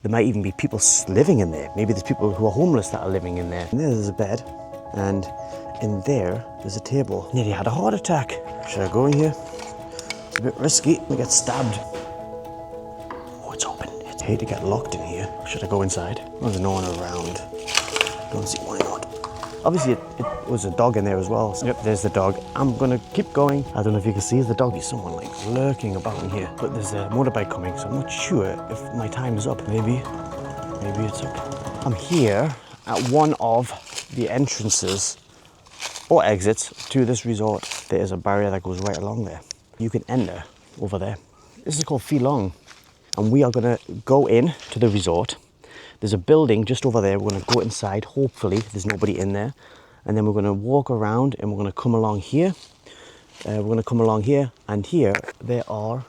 There might even be people living in there. Maybe there's people who are homeless that are living in there. And there's a bed, and in there, there's a table. Nearly had a heart attack. Should I go in here? It's a bit risky. I get stabbed. Oh, it's open. I hate to get locked in here. Should I go inside? There's no one around. Don't see why not. Obviously, it was a dog in there as well. So, yep, there's the dog. I'm gonna keep going. I don't know if you can see the dog. There's someone like lurking about in here. But there's a motorbike coming, so I'm not sure if my time is up. Maybe it's up. I'm here at one of the entrances or exits to this resort. There is a barrier that goes right along there. You can enter over there. This is called Long, and we are gonna go in to the resort. There's a building just over there. We're gonna go inside. Hopefully there's nobody in there. And then we're gonna walk around and we're gonna come along here. And here there are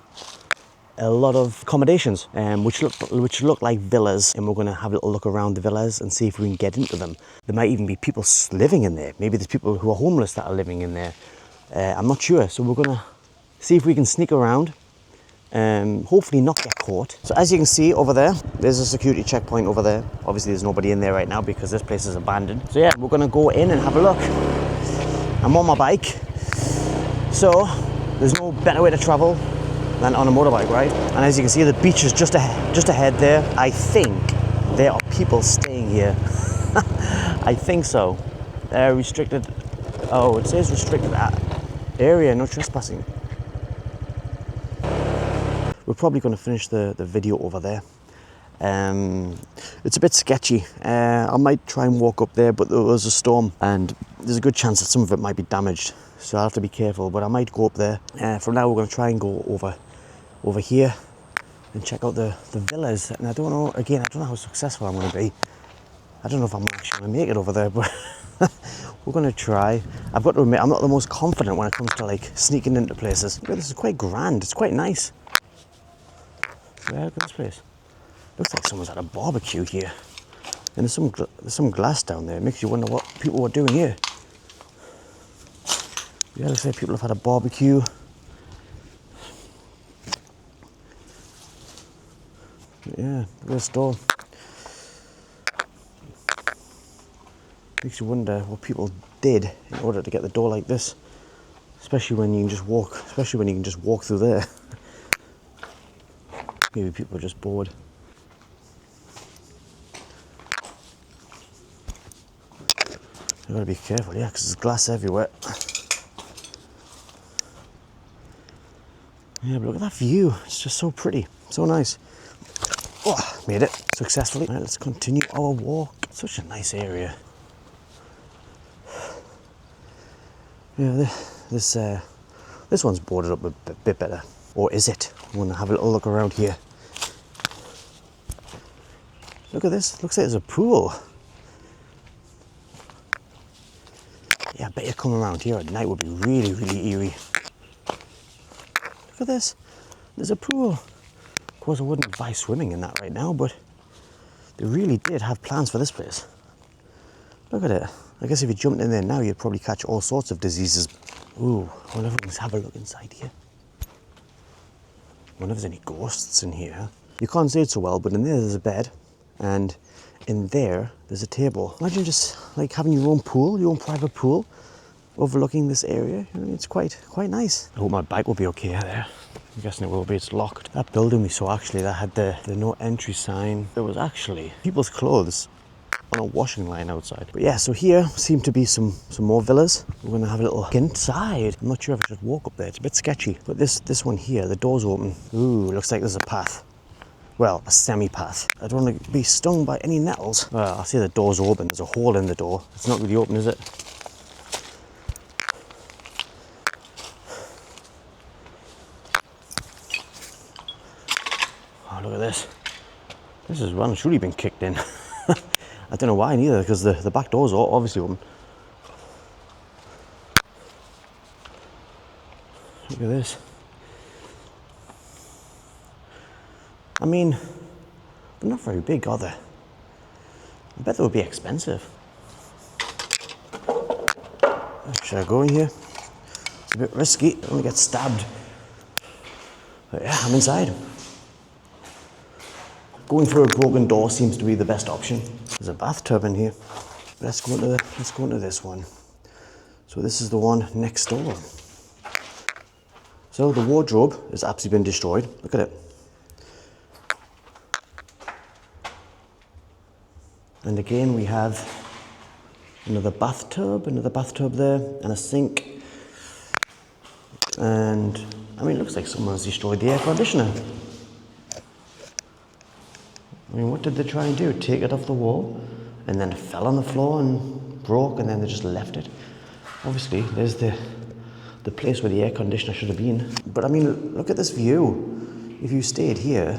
a lot of accommodations, which look like villas. And we're gonna have a little look around the villas and see if we can get into them. There might even be people living in there. Maybe there's people who are homeless that are living in there. I'm not sure. So we're gonna see if we can sneak around. Hopefully not get caught. So as you can see over there, there's a security checkpoint over there. Obviously there's nobody in there right now because this place is abandoned. So yeah, we're gonna go in and have a look. I'm on my bike, so there's no better way to travel than on a motorbike, right? And as you can see, the beach is just ahead there. I think there are people staying here. I think so. Restricted, oh, it says restricted area, no trespassing. We're probably going to finish the video over there. It's a bit sketchy. I might try and walk up there, but there was a storm and there's a good chance that some of it might be damaged. So I'll have to be careful, but I might go up there. For now, we're going to try and go over here and check out the villas. And I don't know, again, I don't know how successful I'm going to be. I don't know if I'm actually going to make it over there, but we're going to try. I've got to admit, I'm not the most confident when it comes to like sneaking into places. Look, this is quite grand. It's quite nice. Yeah, look at this place. Looks like someone's had a barbecue here. And there's some glass down there. It makes you wonder what people were doing here. Yeah, looks like people have had a barbecue. Yeah, look at this door. Makes you wonder what people did in order to get the door like this. Especially when you can just walk through there. Maybe people are just bored. You've got to be careful, yeah, because there's glass everywhere. Yeah, but look at that view. It's just so pretty, so nice. Oh, made it successfully. All right, let's continue our walk. Such a nice area. Yeah, this one's boarded up a bit better. Or is it? I'm gonna have a little look around here. Look at this, looks like there's a pool. Yeah, I bet you come around here at night would be really, really eerie. Look at this, there's a pool. Of course, I wouldn't advise swimming in that right now, but they really did have plans for this place. Look at it. I guess if you jumped in there now, you'd probably catch all sorts of diseases. Ooh, I wonder if we can have a look inside here. I wonder if there's any ghosts in here. You can't see it so well, but in there's a bed, and in there's a table. Imagine just like having your own pool, your own private pool, overlooking this area. I mean, it's quite nice. I hope my bike will be okay there. I'm guessing it will be, it's locked. That building we saw actually, that had the no entry sign. There was actually people's clothes on a washing line outside. But yeah, so here seem to be some more villas. We're gonna have a little look inside. I'm not sure if I should walk up there, it's a bit sketchy. But this one here, the door's open. Ooh, looks like there's a path. Well, a semi-path. I don't want to be stung by any nettles. Well, I see the door's open, there's a hole in the door. It's not really open, is it? Oh, look at this. This has well and truly been kicked in. I don't know why neither, because the back door's obviously open. Look at this. I mean, they're not very big, are they? I bet they would be expensive. Should I go in here? It's a bit risky, I don't want to get stabbed. But yeah, I'm inside. going for a broken door seems to be the best option. There's a bathtub in here. Let's go into this one. So this is the one next door. So the wardrobe has absolutely been destroyed. Look at it. And again, we have another bathtub there, and a sink. And I mean, it looks like someone's destroyed the air conditioner. I mean, what did they try and do? Take it off the wall, and then it fell on the floor and broke, and then they just left it. Obviously, there's the place where the air conditioner should have been. But I mean, look at this view. If you stayed here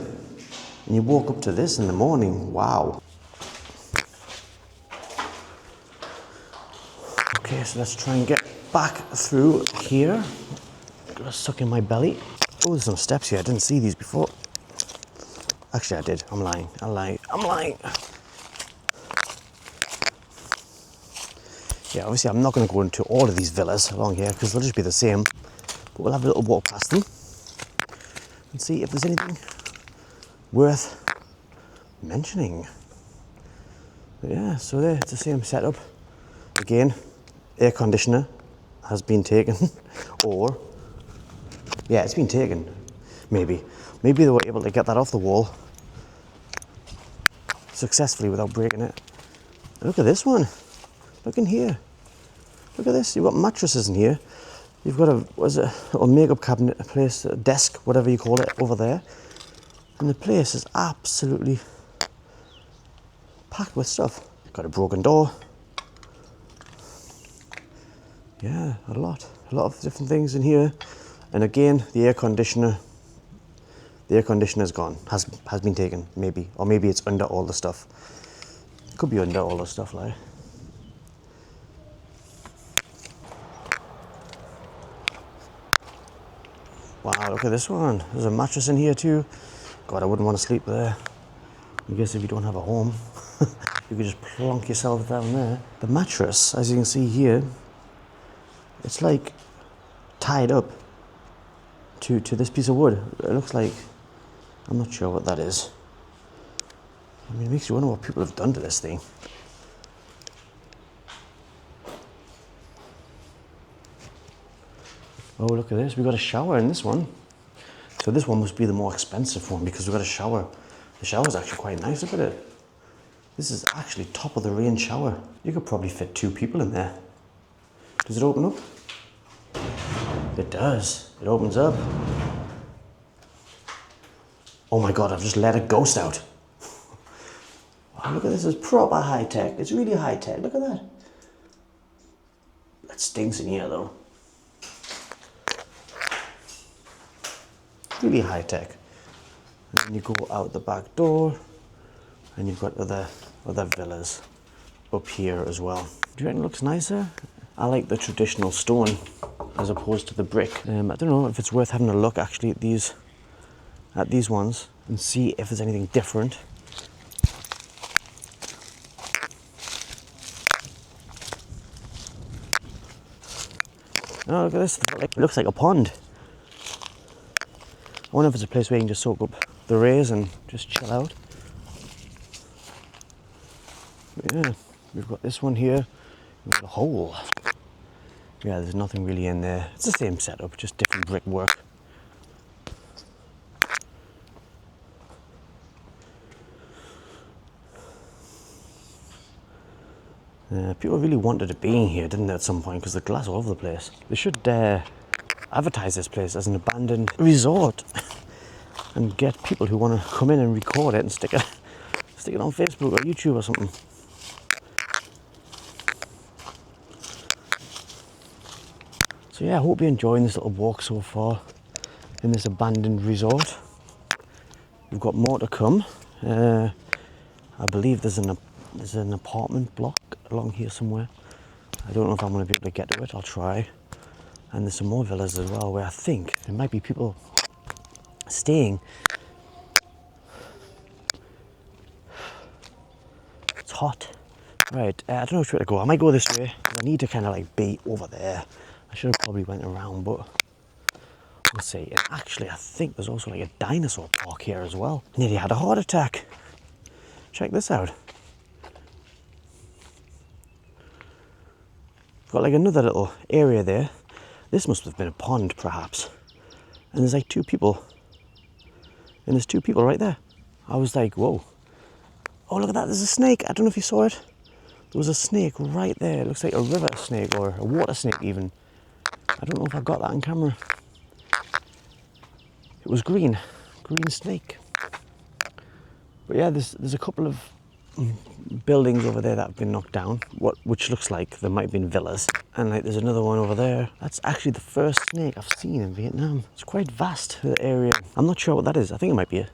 and you woke up to this in the morning, wow. Okay, so let's try and get back through here. Got a suck in my belly. Oh, there's some steps here. I didn't see these before. Actually, I did. I'm lying. Yeah, obviously I'm not going to go into all of these villas along here because they'll just be the same. But we'll have a little walk past them and see if there's anything worth mentioning. But yeah, so there, it's the same setup. Again, air conditioner has been taken. Or, yeah, it's been taken. Maybe they were able to get that off the wall successfully without breaking it. Look at this one. Look in here. Look at this. You've got mattresses in here. You've got a little makeup cabinet, a place, a desk, whatever you call it, over there. And the place is absolutely packed with stuff. Got a broken door. Yeah, a lot of different things in here. And again, the air conditioner's gone, has been taken, maybe. Or maybe it's under all the stuff. It could be under all the stuff, like. Wow, look at this one. There's a mattress in here too. God, I wouldn't want to sleep there. I guess if you don't have a home, you could just plonk yourself down there. The mattress, as you can see here, it's like tied up to this piece of wood. It looks like, I'm not sure what that is. I mean, it makes you wonder what people have done to this thing. Oh, look at this. We've got a shower in this one. So this one must be the more expensive one because we've got a shower. The shower's actually quite nice. Look at it. This is actually top of the range shower. You could probably fit 2 people in there. Does it open up? It does. It opens up. Oh my God, I've just let a ghost out. Wow, look at this. It's proper high tech. It's really high tech. Look at that. That stinks in here though. Really high tech. And then you go out the back door and you've got other villas up here as well. Do you reckon it looks nicer? I like the traditional stone as opposed to the brick. I don't know if it's worth having a look actually at these ones and see if there's anything different. Oh, look at this. It looks like a pond. I wonder if it's a place where you can just soak up the rays and just chill out. But yeah, we've got this one here. We've got a hole. Yeah, there's nothing really in there. It's the same setup, just different brickwork. People really wanted it being here, didn't they, at some point, because the glass all over the place. They should advertise this place as an abandoned resort and get people who want to come in and record it and stick it on Facebook or YouTube or something. So yeah, I hope you're enjoying this little walk so far in this abandoned resort. We've got more to come. I believe there's an apartment block along here somewhere. I don't know if I'm going to be able to get to it. I'll try. And there's some more villas as well where I think there might be people staying. It's hot. Right, I don't know which way to go. I might go this way. I need to kind of like be over there. I should have probably went around, but we'll see. And actually, I think there's also like a dinosaur park here as well. Nearly had a heart attack. Check this out. Got like another little area there. This must have been a pond, perhaps. And there's like two people. And there's two people right there. I was like, whoa. Oh, look at that, there's a snake. I don't know if you saw it. There was a snake right there. It looks like a river snake or a water snake even. I don't know if I got that on camera. It was green snake. But yeah, there's a couple of buildings over there that have been knocked down, which looks like there might have been villas. And like there's another one over there. That's actually the first snake I've seen in Vietnam. It's quite vast, the area. I'm not sure what that is. I think it might be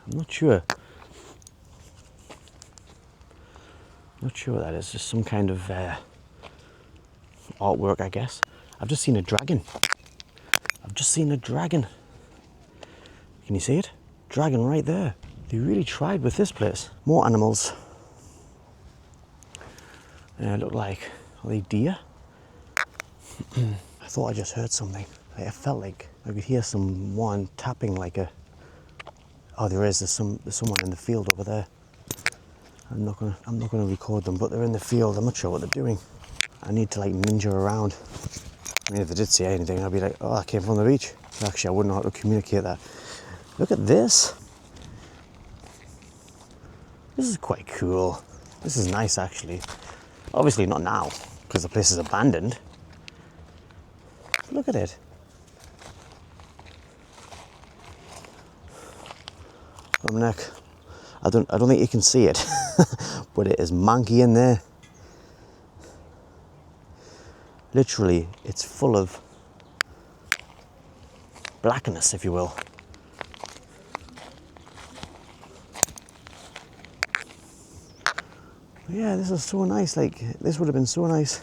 I'm not sure. Not sure what that is. Just some kind of artwork, I guess. I've just seen a dragon. I've just seen a dragon. Can you see it? Dragon right there. They really tried with this place. More animals. Look like, are they deer? I thought I just heard something. I felt like I could hear someone tapping like a... Oh, there's someone in the field over there. I'm not gonna record them, but they're in the field. I'm not sure what they're doing. I need to like ninja around. I mean, if they did see anything, I'd be like, oh, I came from the beach. Actually, I wouldn't know how to communicate that. Look at this. This is quite cool. This is nice, actually. Obviously not now, because the place is abandoned. But look at it. Neck. I don't think you can see it, but it is manky in there. Literally, it's full of blackness, if you will. Yeah, this is so nice. Like, this would have been so nice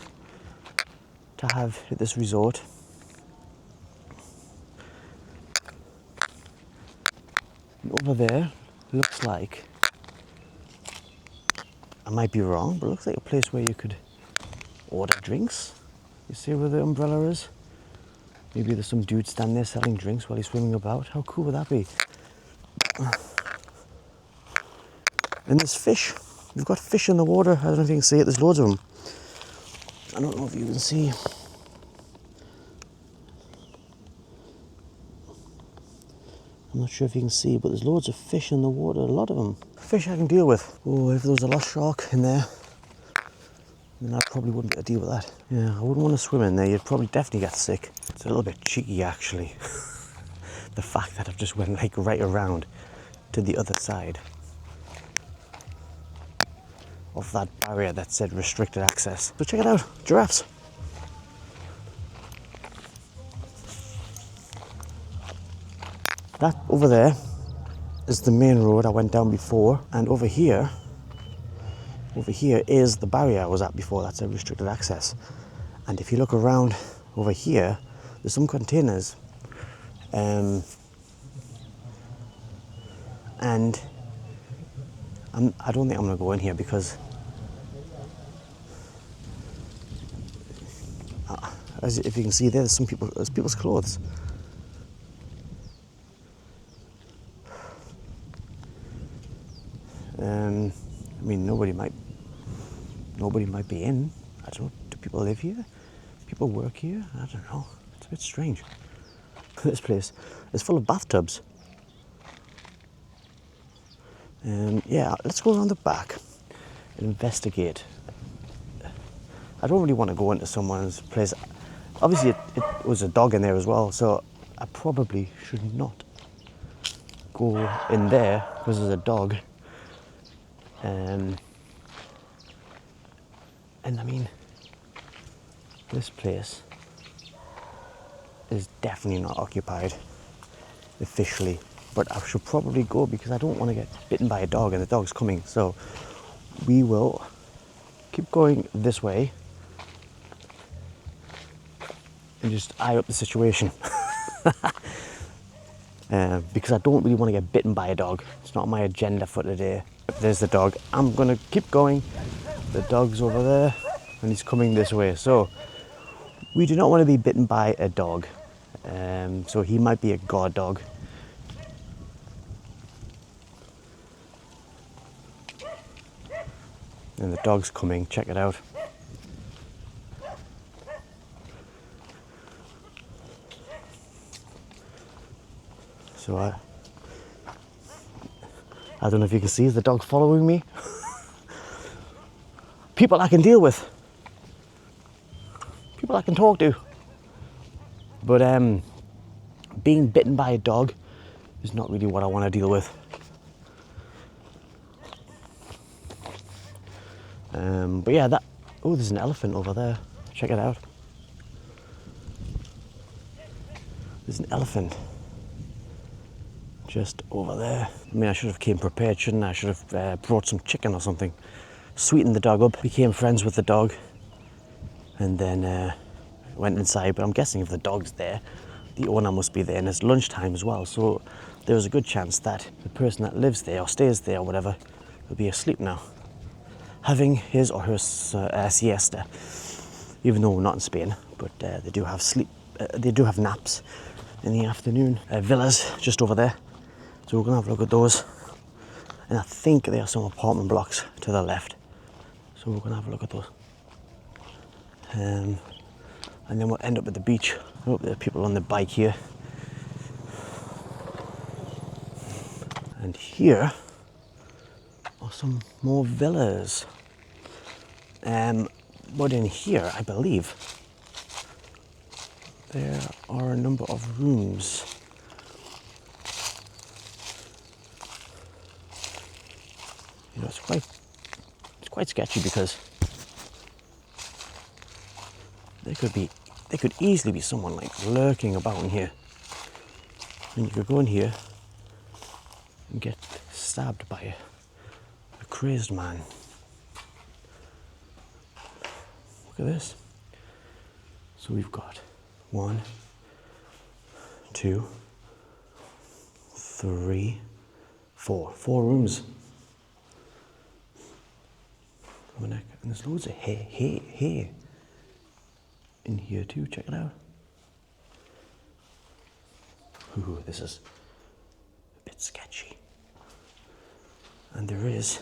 to have at this resort. And over there, looks like, I might be wrong, but it looks like a place where you could order drinks. You see where the umbrella is? Maybe there's some dude standing there selling drinks while he's swimming about. How cool would that be? And there's fish. We've got fish in the water. I don't know if you can see it. There's loads of them. I don't know if you can see. I'm not sure if you can see, but there's loads of fish in the water. A lot of them. Fish I can deal with. Oh, if there was a lost shark in there, then I probably wouldn't get to deal with that. Yeah, I wouldn't want to swim in there. You'd probably definitely get sick. It's a little bit cheeky, actually. The fact that I've just went like right around to the other side of that barrier that said restricted access. So check it out, giraffes. That over there is the main road I went down before, and over here is the barrier I was at before that said restricted access. And if you look around over here, there's some containers, and I don't think I'm gonna go in here because as if you can see there's people's clothes. I mean, nobody might be in. I don't know. Do people live here? People work here? I don't know. It's a bit strange. This place is full of bathtubs. Yeah, let's go around the back and investigate. I don't really want to go into someone's place. Obviously, it was a dog in there as well, so I probably should not go in there because there's a dog. And I mean, this place is definitely not occupied officially, but I should probably go because I don't want to get bitten by a dog, and the dog's coming. So we will keep going this way and just eye up the situation. Because I don't really want to get bitten by a dog. It's not on my agenda for today. There's the dog. I'm gonna keep going. The dog's over there and he's coming this way. So we do not want to be bitten by a dog. So he might be a guard dog. And the dog's coming, check it out. So I don't know if you can see, the dog's following me. People I can deal with. People I can talk to. But being bitten by a dog is not really what I want to deal with. But yeah, oh, there's an elephant over there. Check it out. There's an elephant just over there. I mean, I should have came prepared, shouldn't I? I should have brought some chicken or something. Sweetened the dog up, became friends with the dog, and then went inside. But I'm guessing if the dog's there, the owner must be there, and it's lunchtime as well. So there's a good chance that the person that lives there or stays there or whatever will be asleep now, having his or her siesta. Even though we're not in Spain, but they do have sleep. They do have naps in the afternoon. Villas just over there, so we're gonna have a look at those. And I think there are some apartment blocks to the left, so we're gonna have a look at those. And then we'll end up at the beach. Oh, there are people on the bike here. And here are some more villas. But in here, I believe, there are a number of rooms. You know, it's quite sketchy because there could easily be someone like lurking about in here. And you could go in here and get stabbed by a crazed man. Look at this. So we've got 1, 2, 3, 4. 4 rooms. And there's loads of hay in here too. Check it out. Ooh, this is a bit sketchy. And there is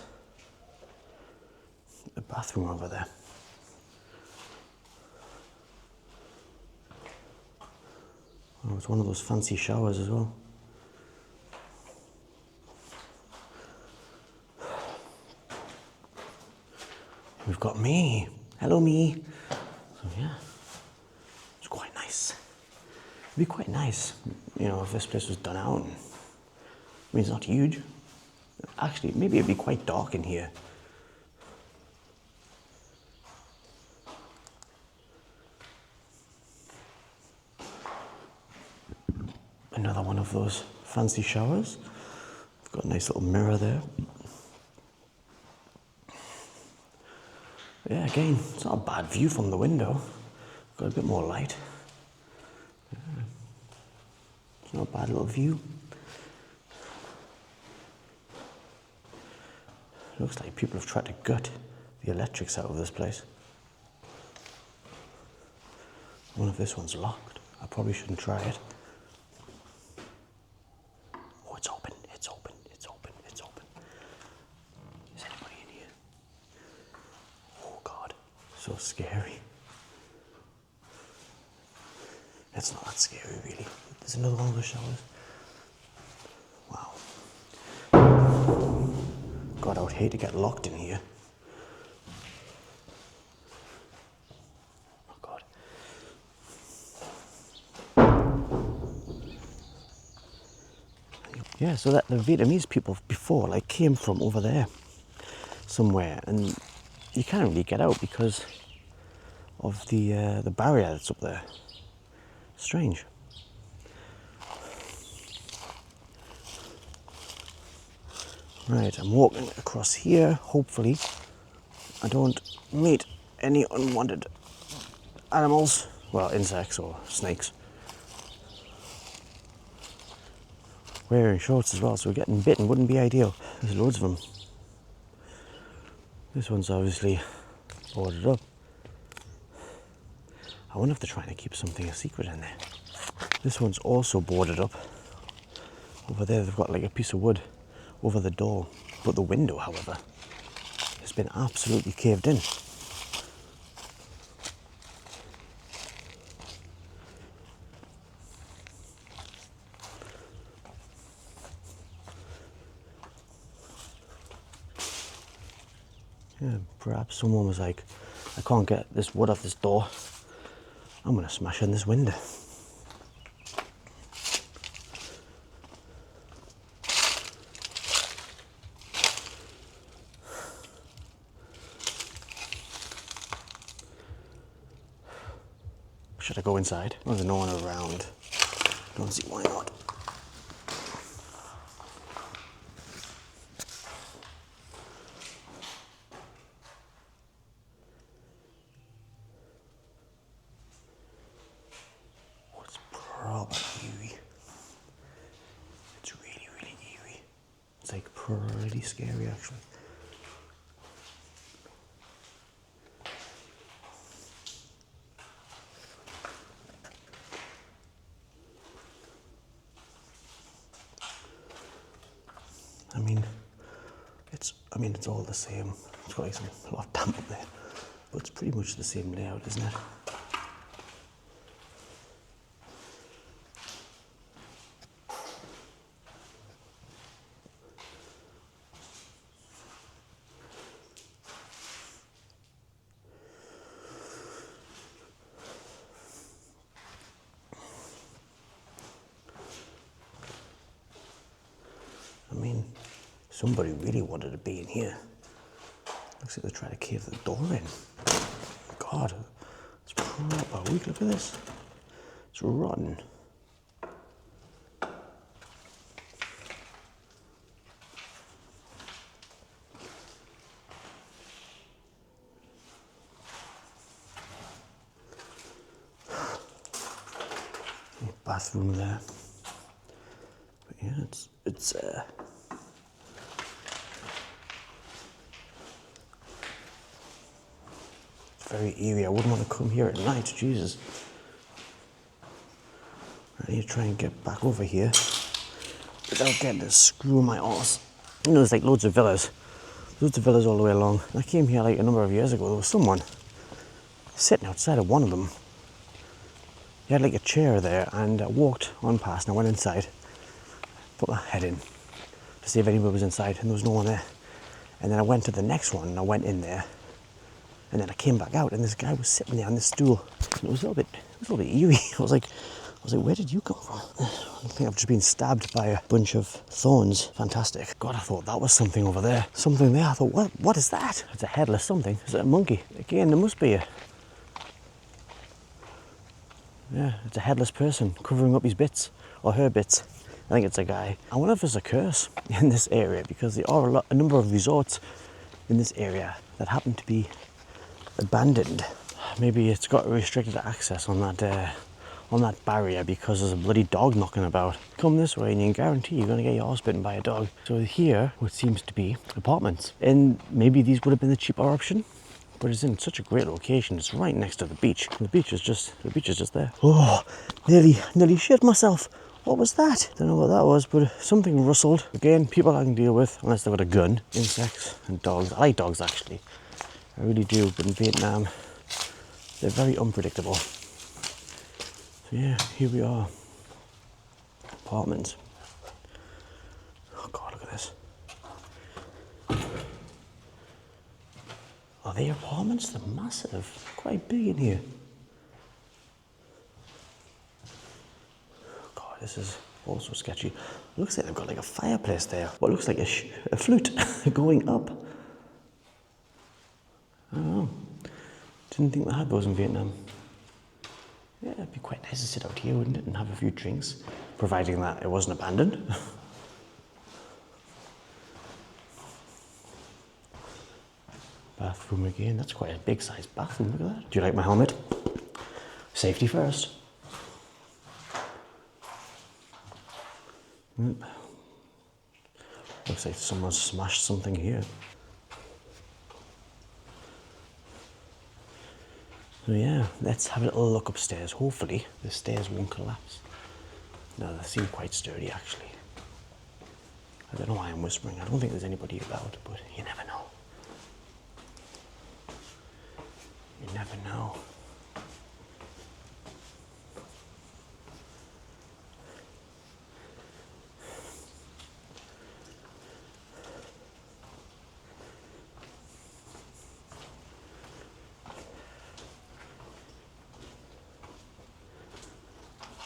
a bathroom over there. Oh, it's one of those fancy showers as well. We've got me. Hello, me. So yeah, it's quite nice. It'd be quite nice, you know, if this place was done out. I mean, it's not huge. Actually, maybe it'd be quite dark in here. Another one of those fancy showers. We've got a nice little mirror there. But yeah, again, it's not a bad view from the window. Got a bit more light. Yeah. It's not a bad little view. Looks like people have tried to gut the electrics out of this place. I wonder if this one's locked. I probably shouldn't try it. Oh, it's open, it's open, it's open, it's open. Is anybody in here? Oh God, so scary. It's not that scary really. There's another one of those showers. Wow. God, I would hate to get locked in here. Oh God. Yeah, so that the Vietnamese people before like came from over there somewhere, and you can't really get out because of the barrier that's up there. Strange. Right, I'm walking across here. Hopefully I don't meet any unwanted animals. Well, insects or snakes. Wearing shorts as well, so getting bitten wouldn't be ideal. There's loads of them. This one's obviously boarded up. I wonder if they're trying to keep something a secret in there. This one's also boarded up. Over there they've got like a piece of wood over the door, but the window, however, has been absolutely caved in. Yeah, perhaps someone was like, I can't get this wood off this door. I'm gonna smash in this window. Should I go inside? There's no one around. Don't see why not. Oh, it's proper eerie. It's really, really eerie. It's like pretty scary actually. It's all the same. It's got like a lot of damp up there, but it's pretty much the same layout, isn't it? Somebody really wanted to be in here. Looks like they're trying to cave the door in. God, it's proper weak. Look at this. It's rotten. Bathroom there. But yeah, it's very eerie. I wouldn't want to come here at night, Jesus. I need to try and get back over here without getting to screw my arse. You know, there's like loads of villas all the way along. I came here like a number of years ago. There was someone sitting outside of one of them. He had like a chair there, and I walked on past and I went inside, put my head in to see if anybody was inside, and there was no one there. And then I went to the next one and I went in there. And then I came back out and this guy was sitting there on this stool. And it was a little bit eerie. I was like, where did you come from? I think I've just been stabbed by a bunch of thorns. Fantastic. God, I thought that was something over there. Something there. I thought, what is that? It's a headless something. Is it a monkey? Again, there must be a... Yeah, it's a headless person covering up his bits, or her bits. I think it's a guy. I wonder if there's a curse in this area, because there are a number of resorts in this area that happen to be abandoned. Maybe it's got restricted access on that barrier because there's a bloody dog knocking about. Come this way and you can guarantee you're going to get your arse bitten by a dog. So here, what seems to be apartments. And maybe these would have been the cheaper option, but it's in such a great location. It's right next to the beach. The beach is just there. Oh, nearly shit myself. What was that? Don't know what that was, but something rustled. Again, people I can deal with unless they've got a gun. Insects and dogs. I like dogs actually. I really do, but in Vietnam, they're very unpredictable. So yeah, here we are. Apartments. Oh God, look at this. Are they apartments? They're massive. Quite big in here. God, this is also sketchy. Looks like they've got like a fireplace there. What looks like a flute going up. I don't know. Didn't think they had those in Vietnam. Yeah, it'd be quite nice to sit out here, wouldn't it, and have a few drinks, providing that it wasn't abandoned. Bathroom again. That's quite a big sized bathroom. Look at that. Do you like my helmet? Safety first. Looks like someone smashed something here. So yeah, let's have a little look upstairs. Hopefully the stairs won't collapse. No, they seem quite sturdy actually. I don't know why I'm whispering. I don't think there's anybody about, but you never know. You never know.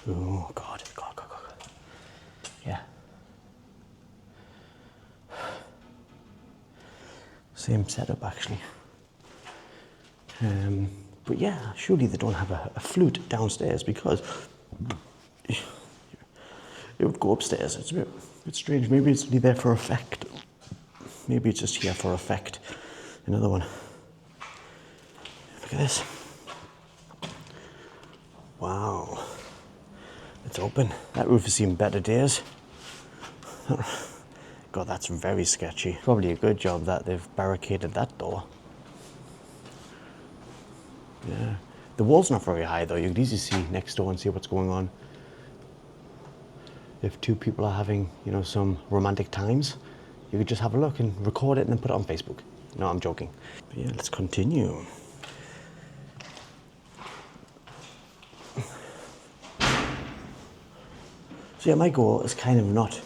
Oh God, God, God, God. Yeah. Same setup actually. But yeah, surely they don't have a flute downstairs because it would go upstairs. It's a bit strange. Maybe it's only there for effect. Maybe it's just here for effect. Another one. Look at this. Wow. It's open. That roof has seen better days. God, that's very sketchy. Probably a good job that they've barricaded that door. Yeah. The wall's not very high though. You could easily see next door and see what's going on. If two people are having, you know, some romantic times, you could just have a look and record it and then put it on Facebook. No, I'm joking. But yeah, let's continue. So yeah, my goal is kind of not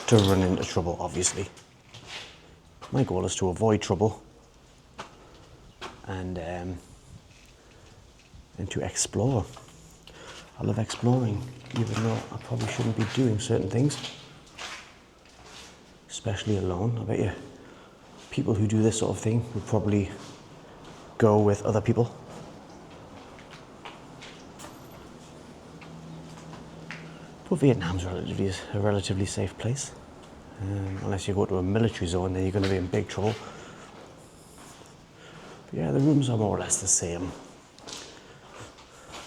to run into trouble, obviously. My goal is to avoid trouble and to explore. I love exploring, even though I probably shouldn't be doing certain things, especially alone. I bet you people who do this sort of thing would probably go with other people. But Vietnam's a relatively safe place. Unless you go to a military zone, then you're going to be in big trouble. But yeah, the rooms are more or less the same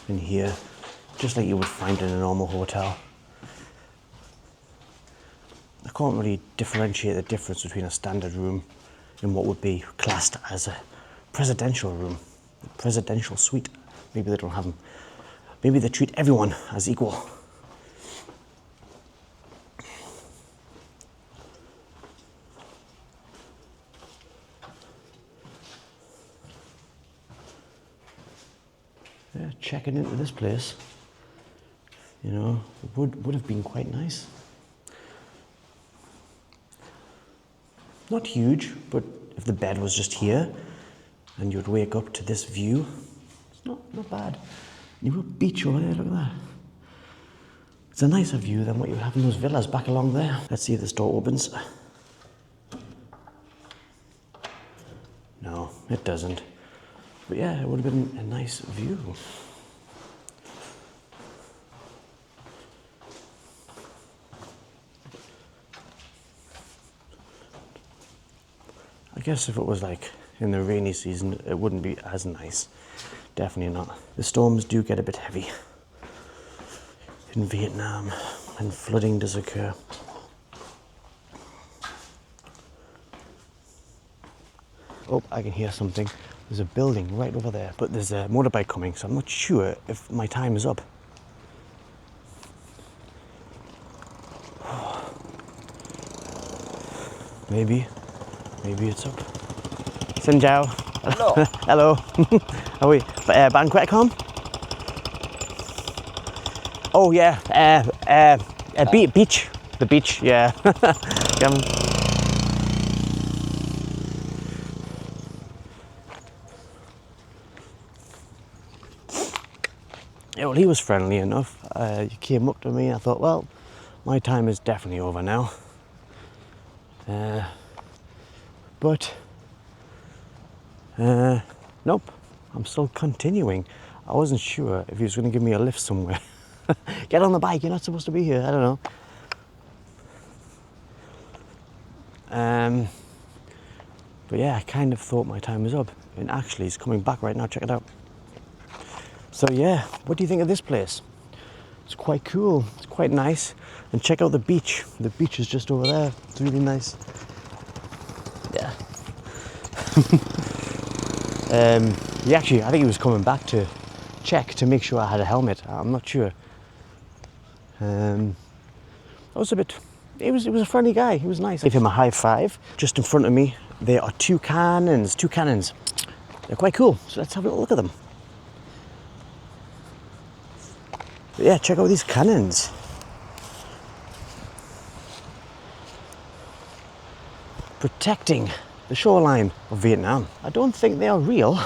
in here, just like you would find in a normal hotel. I can't really differentiate the difference between a standard room and what would be classed as a presidential room, a presidential suite. Maybe they don't have them. Maybe they treat everyone as equal. Yeah, checking into this place, you know, would have been quite nice. Not huge, but if the bed was just here and you'd wake up to this view, it's not bad. You've got beach over there, look at that. It's a nicer view than what you have in those villas back along there. Let's see if this door opens. No, it doesn't. But yeah, it would have been a nice view. I guess if it was like in the rainy season, it wouldn't be as nice. Definitely not. The storms do get a bit heavy in Vietnam, and flooding does occur. Oh, I can hear something. There's a building right over there, but there's a motorbike coming, so I'm not sure if my time is up. Maybe it's up. Xin chào. Hello. Hello. Are we bạn khỏe không? Oh yeah, beach. The beach, yeah. Yeah, well, he was friendly enough. He came up to me. I thought, well, my time is definitely over now. But nope, I'm still continuing. I wasn't sure if he was going to give me a lift somewhere. Get on the bike, you're not supposed to be here. I don't know. But yeah, I kind of thought my time was up. And actually, he's coming back right now. Check it out. So yeah, what do you think of this place? It's quite cool. It's quite nice. And check out the beach. The beach is just over there. It's really nice. Yeah. I think he was coming back to check to make sure I had a helmet. I'm not sure. I was he was a friendly guy. He was nice. I gave him a high five. Just in front of me, there are two cannons. They're quite cool, so let's have a look at them. But yeah, check out these cannons. Protecting the shoreline of Vietnam. I don't think they are real.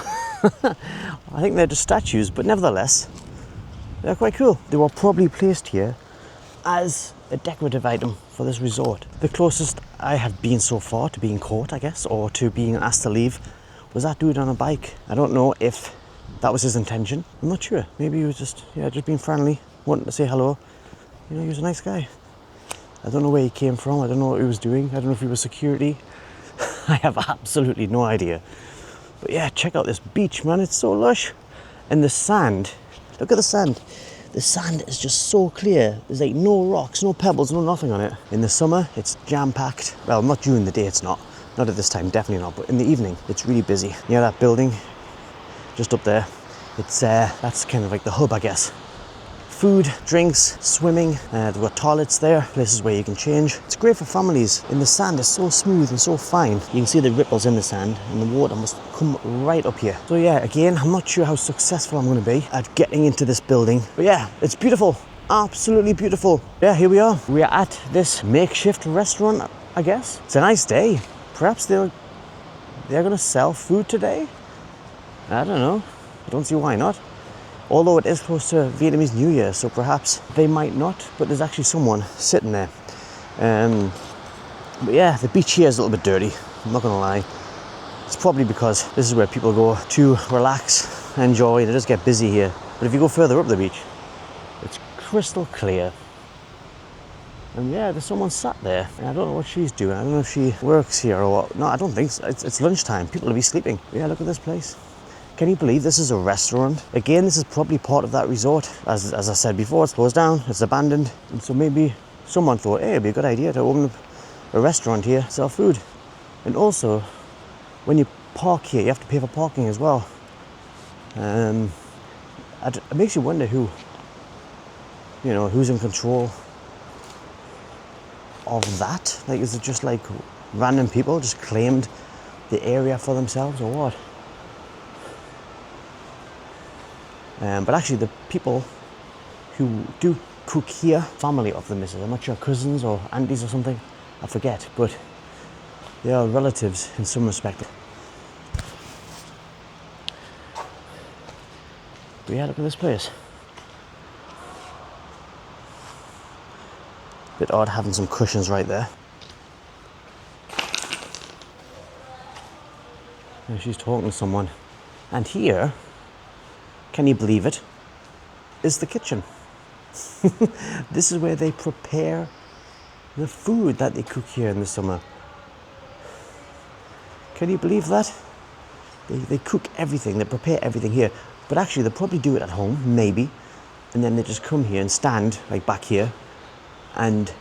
I think they're just statues, but nevertheless, they're quite cool. They were probably placed here as a decorative item for this resort. The closest I have been so far to being caught, I guess, or to being asked to leave, was that dude on a bike. I don't know if that was his intention. I'm not sure. Maybe he was just being friendly, wanting to say hello. You know, he was a nice guy. I don't know where he came from. I don't know what he was doing. I don't know if he was security. I have absolutely no idea. But yeah, check out this beach, man. It's so lush. And the sand, look at the sand. The sand is just so clear. There's like no rocks, no pebbles, no nothing on it. In the summer, it's jam-packed. Well, not during the day, it's not. Not at this time, definitely not. But in the evening, it's really busy. Yeah, that building, just up there, it's that's kind of like the hub, I guess. Food, drinks, swimming, they've got toilets there, places where you can change. It's great for families. And the sand is so smooth and so fine. You can see the ripples in the sand and the water must come right up here. So yeah, again, I'm not sure how successful I'm gonna be at getting into this building. But yeah, it's beautiful, absolutely beautiful. Yeah, here we are. We are at this makeshift restaurant, I guess. It's a nice day. Perhaps they're gonna sell food today? I don't know, I don't see why not. Although it is close to Vietnamese New Year, so perhaps they might not, but there's actually someone sitting there. But yeah, the beach here is a little bit dirty, I'm not gonna lie. It's probably because this is where people go to relax, enjoy, they just get busy here. But if you go further up the beach, it's crystal clear. And yeah, there's someone sat there, and I don't know what she's doing. I don't know if she works here or what. No, I don't think so. It's lunchtime, people will be sleeping. But yeah, look at this place. Can you believe this is a restaurant? Again, this is probably part of that resort. As I said before, it's closed down, it's abandoned. And so maybe someone thought, hey, it'd be a good idea to open up a restaurant here, sell food. And also, when you park here, you have to pay for parking as well. It makes you wonder who's in control of that. Like, is it just like random people just claimed the area for themselves or what? But actually the people who do cook here, family of the missus, I'm not sure, cousins or aunties or something, I forget, but they are relatives in some respect. But yeah, look at this place. Bit odd having some cushions right there. And she's talking to someone. And here, can you believe it, is the kitchen. This is where they prepare the food that they cook here in the summer. Can you believe that? They cook everything, they prepare everything here. But actually, they'll probably do it at home, maybe. And then they just come here and stand, like back here, and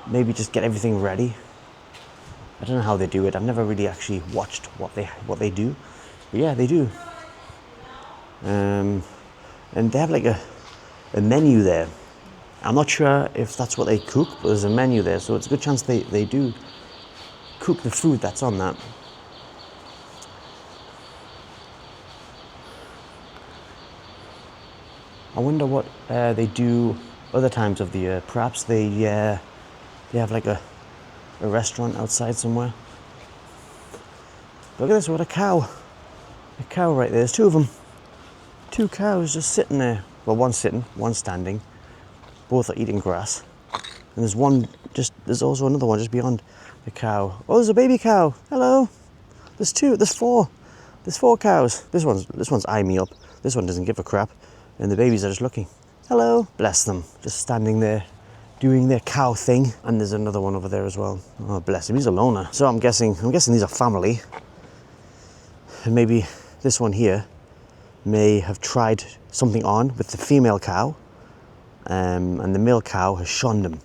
maybe just get everything ready. I don't know how they do it. I've never really actually watched what they do. But yeah, they do. And they have like a menu there. I'm not sure if that's what they cook, but there's a menu there, so it's a good chance they do cook the food that's on that. I wonder what they do other times of the year. Perhaps they have like a restaurant outside somewhere. Look at this, what a cow. A cow right there, there's two of them. Two cows just sitting there. Well, one's sitting, one's standing. Both are eating grass. And there's also another one just beyond the cow. Oh, there's a baby cow. Hello. There's four cows. This one's eyeing me up. This one doesn't give a crap. And the babies are just looking. Hello. Bless them. Just standing there, doing their cow thing. And there's another one over there as well. Oh, bless him, he's a loner. So I'm guessing these are family. And maybe this one here may have tried something on with the female cow, and the male cow has shunned him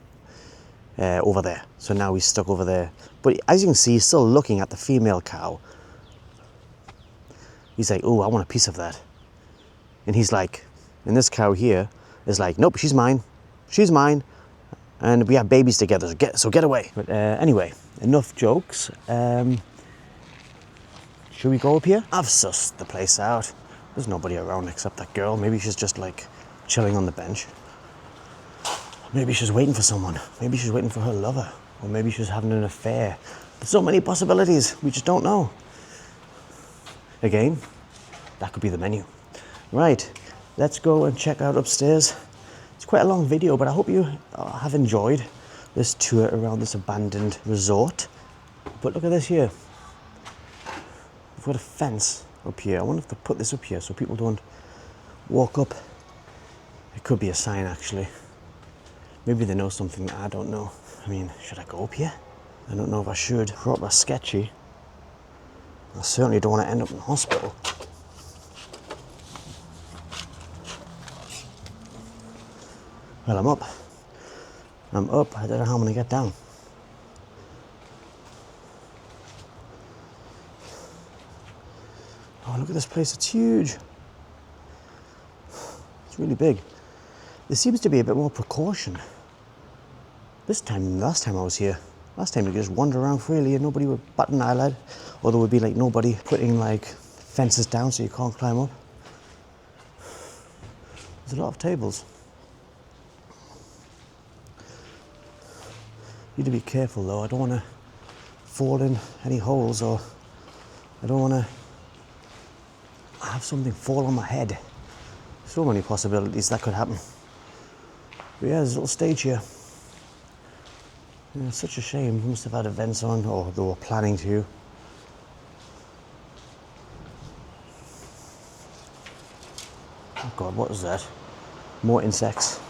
over there. So now he's stuck over there. But as you can see, he's still looking at the female cow. He's like, oh, I want a piece of that. And he's like, and this cow here is like, nope, she's mine. She's mine. And we have babies together, so get away. But anyway, enough jokes. Should we go up here? I've sussed the place out. There's nobody around except that girl. Maybe she's just like chilling on the bench. Maybe she's waiting for someone. Maybe she's waiting for her lover. Or maybe she's having an affair. There's so many possibilities. We just don't know. Again, that could be the menu. Right, let's go and check out upstairs. It's quite a long video, but I hope you have enjoyed this tour around this abandoned resort. But look at this here. We've got a fence up here. I wonder if they put this up here so people don't walk up. It could be a sign, actually. Maybe they know something that I don't know. I mean, should I go up here? I don't know if I should. Proper sketchy. I certainly don't want to end up in hospital. Well, I'm up. I'm up. I don't know how I'm going to get down. Oh, look at this place. It's huge. It's really big. There seems to be a bit more precaution this time than last time I was here. Last time you could just wander around freely and nobody would bat an eyelid, or there would be like nobody putting like fences down so you can't climb up. There's a lot of tables. You need to be careful though. I don't want to fall in any holes, or I don't want to have something fall on my head. So many possibilities that could happen. But yeah, there's a little stage here. Yeah, it's such a shame. They must have had events on, or they were planning to. Oh God, what was that? More insects.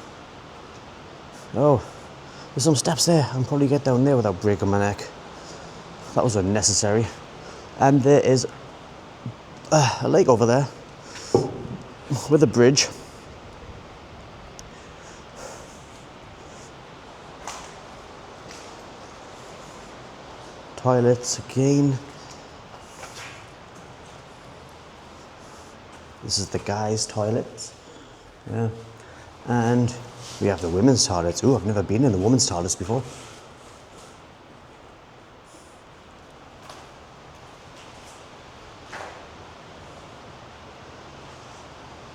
Oh, there's some steps there. I can probably get down there without breaking my neck. That was unnecessary. And there is a lake over there with a bridge. Toilets again. This is the guys' toilets. Yeah. And we have the women's toilets. Ooh, I've never been in the women's toilets before.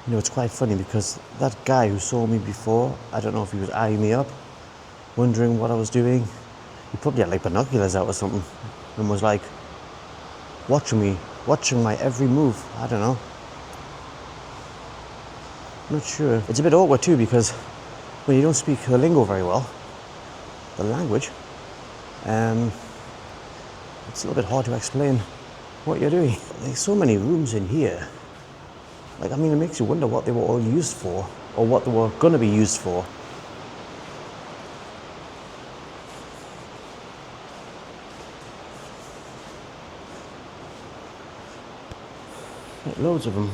You know, it's quite funny because that guy who saw me before, I don't know if he was eyeing me up, wondering what I was doing. He probably had like binoculars out or something and was like watching me, watching my every move. I don't know. I'm not sure. It's a bit awkward too because when you don't speak the lingo very well, the language, it's a little bit hard to explain what you're doing. There's so many rooms in here. Like, I mean, it makes you wonder what they were all used for, or what they were going to be used for. Like, loads of them.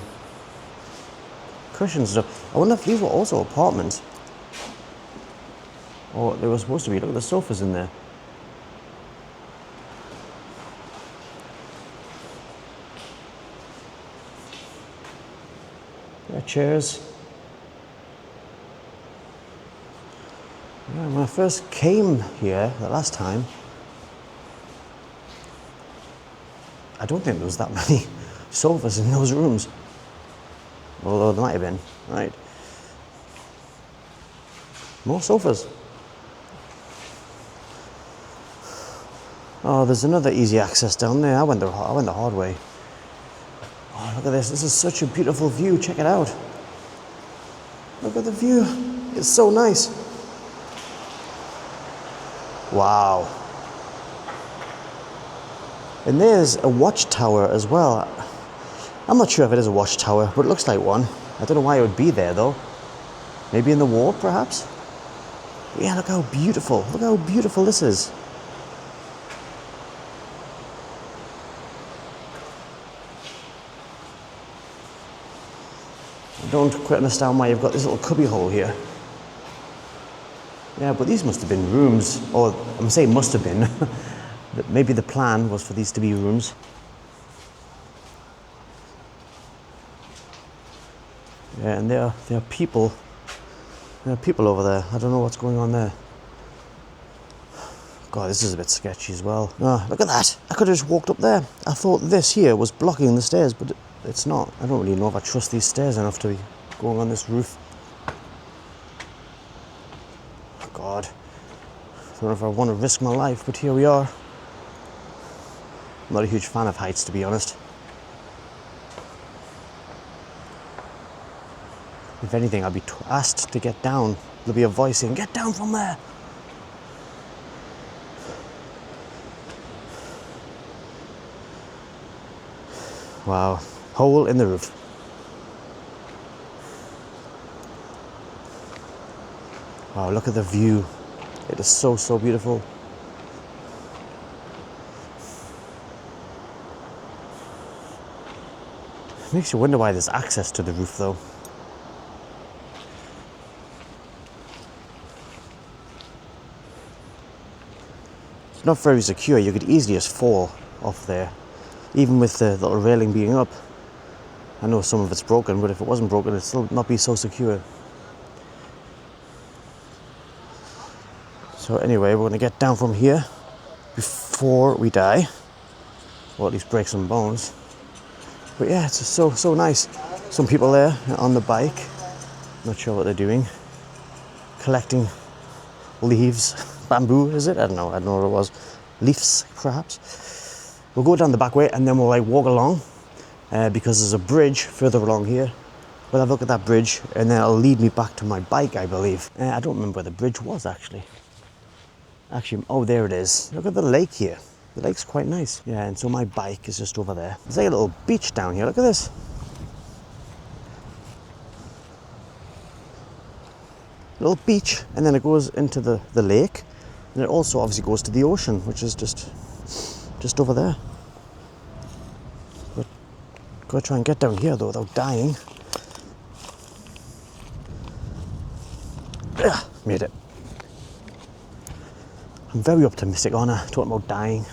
Cushions and stuff. I wonder if these were also apartments. Or they were supposed to be. Look at the sofas in there. There are chairs. Yeah, when I first came here the last time, I don't think there was that many sofas in those rooms. Although there might have been, right? More sofas. Oh, there's another easy access down there. I went the hard way. Oh, look at this. This is such a beautiful view. Check it out. Look at the view. It's so nice. Wow. And there's a watchtower as well. I'm not sure if it is a watchtower, but it looks like one. I don't know why it would be there though. Maybe in the wall, perhaps? Yeah, look how beautiful. Look how beautiful this is. I don't quite understand why you've got this little cubby hole here. Yeah, but these must have been rooms, or I'm saying must have been. Maybe the plan was for these to be rooms. Yeah, and there are people. There are people over there. I don't know what's going on there. God, this is a bit sketchy as well. Oh, look at that. I could have just walked up there. I thought this here was blocking the stairs, but it's not. I don't really know if I trust these stairs enough to be going on this roof. Oh, God. I don't know if I want to risk my life, but here we are. I'm not a huge fan of heights, to be honest. If anything, I'll be asked to get down. There'll be a voice saying, "Get down from there." Wow, hole in the roof. Wow, look at the view. It is so, so beautiful. Makes you wonder why there's access to the roof though. It's not very secure. You could easily just fall off there. Even with the little railing being up. I know some of it's broken, but if it wasn't broken, it'd still not be so secure. So anyway, we're gonna get down from here before we die. Or at least break some bones. But yeah, it's just so nice. Some people there on the bike. Not sure what they're doing. Collecting leaves. Bamboo, is it? I don't know what it was. Leaves, perhaps. We'll go down the back way and then we'll like walk along because there's a bridge further along here. We'll have a look at that bridge and then it'll lead me back to my bike, I believe. I don't remember where the bridge was actually. Oh, there it is. Look at the lake here. The lake's quite nice. Yeah, and so my bike is just over there. There's like a little beach down here. Look at this. Little beach, and then it goes into the lake. And it also obviously goes to the ocean, which is just over there. But gotta try and get down here though without dying. Ugh, made it. I'm very optimistic, aren't I? Talking about dying.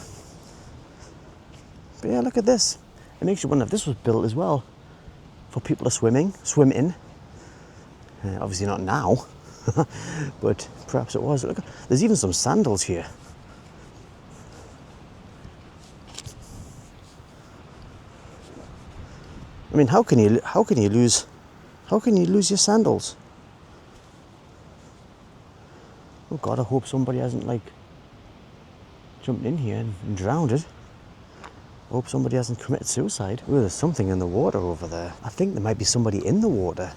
But yeah, look at this. It makes you wonder if this was built as well for people to swim in. Obviously not now, but perhaps it was. Look, there's even some sandals here. I mean, how can you lose your sandals? Oh God, I hope somebody hasn't like jumped in here and drowned it. I hope somebody hasn't committed suicide. Oh, there's something in the water over there. I think there might be somebody in the water.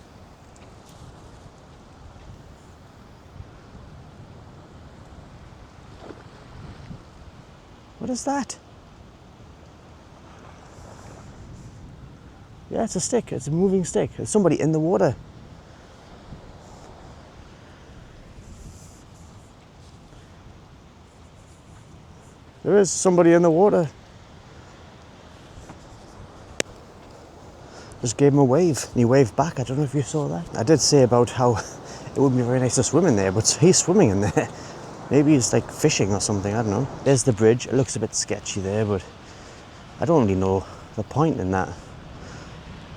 What is that? Yeah, it's a stick. It's a moving stick. There's somebody in the water. There is somebody in the water. Just gave him a wave, and he waved back. I don't know if you saw that. I did say about how it wouldn't be very nice to swim in there, but he's swimming in there. Maybe he's like fishing or something, I don't know. There's the bridge. It looks a bit sketchy there, but I don't really know the point in that.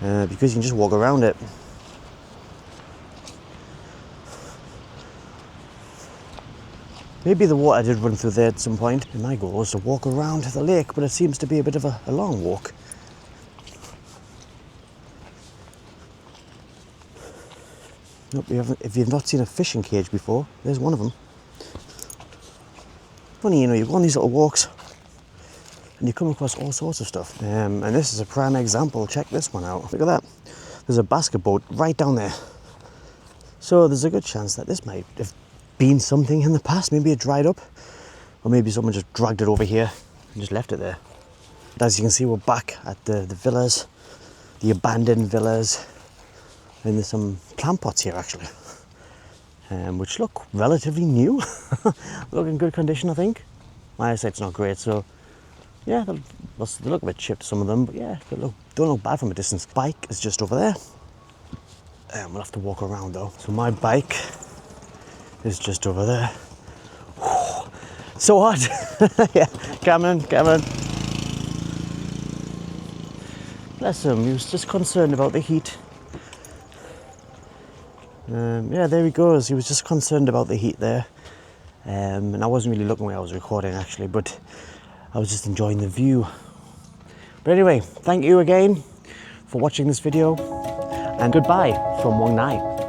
Because you can just walk around it. Maybe the water did run through there at some point. And my goal was to walk around the lake, but it seems to be a bit of a long walk. Nope, if you've not seen a fishing cage before, there's one of them. Funny, you know, you go on these little walks and you come across all sorts of stuff. And this is a prime example. Check this one out. Look at that. There's a basket boat right down there. So there's a good chance that this might have been something in the past. Maybe it dried up, or maybe someone just dragged it over here and just left it there. But as you can see, we're back at the villas, the abandoned villas. And there's some plant pots here actually, which look relatively new. Look in good condition, I think. My eyesight's not great, so yeah, they look a bit chipped, some of them, but yeah, they don't look bad from a distance. Bike is just over there. We'll have to walk around though. So my bike is just over there. So hot. Yeah, Cameron. Bless him, he was just concerned about the heat. Yeah, there he goes. He was just concerned about the heat there. And I wasn't really looking where I was recording actually, but I was just enjoying the view. But anyway, thank you again for watching this video, and goodbye from Wang Nai.